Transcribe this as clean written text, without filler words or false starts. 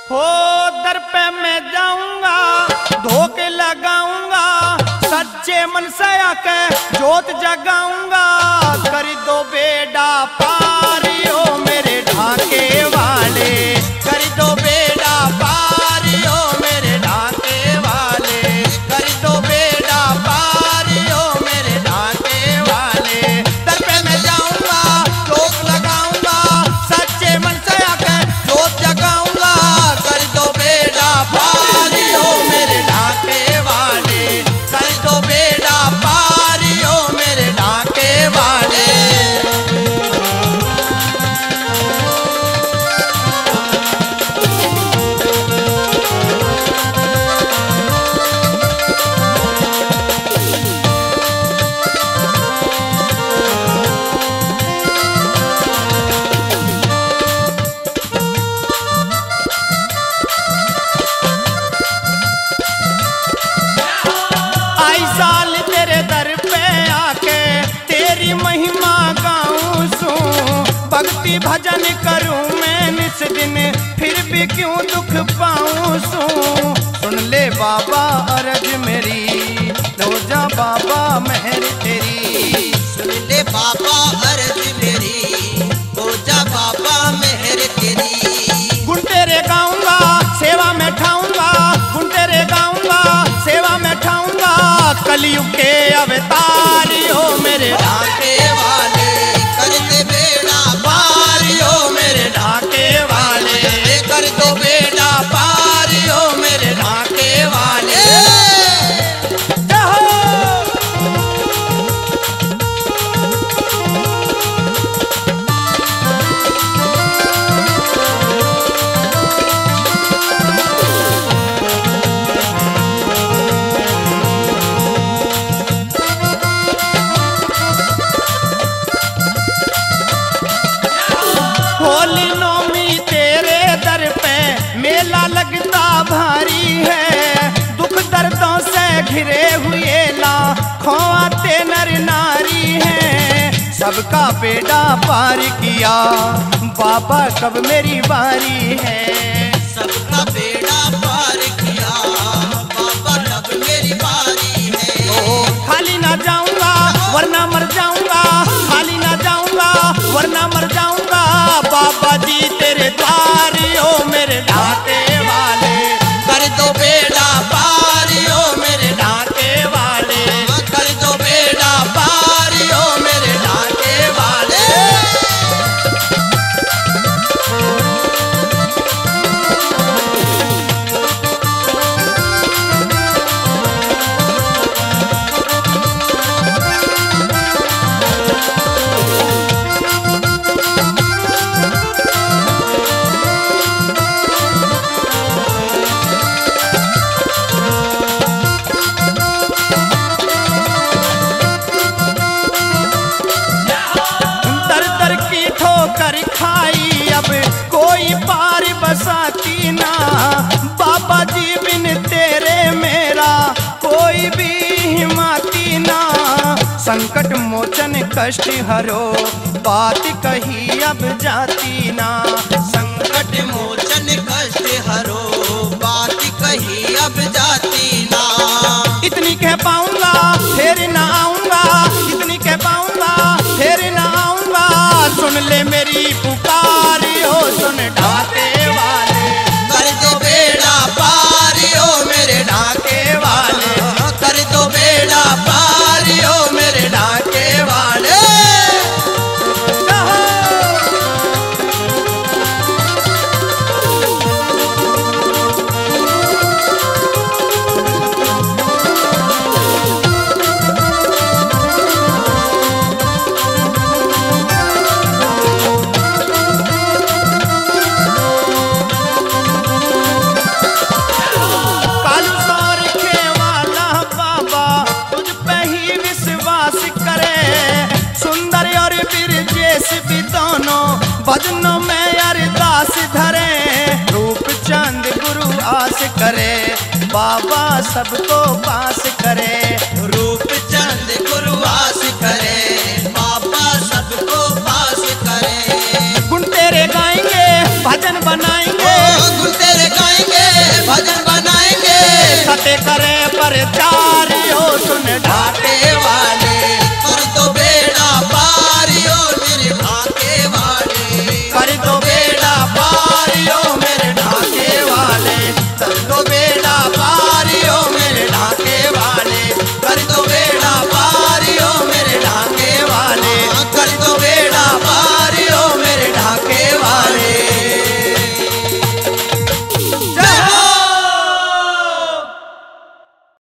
हो दर पे मैं जाऊंगा, धोखे लगाऊंगा, सच्चे मन से आके जोत जगाऊंगा। कर दो बेड़ा पारी ओ मेरे ढाके वाले, कर दो बेड़ा पारी ओ मेरे ढाके वाले, कर दो बेड़ा पारी ओ मेरे ढाके वाले। दर पे मैं जाऊंगा, धोख लगाऊंगा, सच्चे मन से आके जोत जगाऊंगा। कर दो बेड़ा पारी ओ मेरे ढाके वाले, कर दो बेड़ा पारी ओ मेरे ढाके वाले। आई साल तेरे दर पे आके तेरी महिमा गाऊं सू, भक्ति भजन करूं मैं निस दिन, फिर भी क्यों दुख पाऊं सू। सुन ले बाबा अर्ज मेरी, दो जा बाबा मेहर तेरी। सुन ले बाबा अर्ज मेरी, हो जा बाबा मेहर तेरी। गुण तेरे गाऊंगा, सेवा में ठाऊंगा, गुण तेरे गाऊंगा, सेवा में ठाऊंगा। कलयुग के अवतारी हो मेरे ढाके वाले, कर दे बेड़ा पारी हो मेरे ढाके वाले, कर दो बेड़ा पारी हो मेरे ढाके वाले। जहो होली नौमी तेरे दर पे मेला लगता भारी है, दुख दर्दों से घिरे हुए लाखों आते नर नारी हैं। सबका बेड़ा पार किया बाबा, कब मेरी बारी है। सबका बेड़ा पार किया बाबा, कब मेरी बारी है। ओ खाली ना जाऊंगा वरना मर जाऊंगा, खाली ना जाऊंगा वरना मर जाऊंगा। बाबा जी तेरे द्वारी हो मेरे ढाके वाले, कर दो बेड़ा पारी हो मेरे ढाके वाले, कर दो बेड़ा पारी हो मेरे ढाके वाले। दर दर की ठोकर खाई अब कोई पार बसाती ना, बाबा जी बिन तेरे मेरा कोई भी हिमाती ना। संकट मोचन कष्ट हरो बात कही अब जाती ना, संकट मोचन कष्ट हरो बात कही अब जाती ना। इतनी कह पाऊंगा फिर ना आऊंगा, इतनी कह पाऊंगा फिर ना आऊंगा। सुन ले मेरी पुकारी हो सुन ढाके वाले, कर दो बेड़ा पारी हो मेरे ढाके वाले, कर दो बेड़ा पारी हो मेरे ढाके वाले। कालू सौर के वाला बाबा तुझ पे ही विश्वास करे, सुंदर और बिरजेश भी दोनों भजनों में अरदास धरे। रूप चांद गुरु आस करे, बाबा सबको पास करे।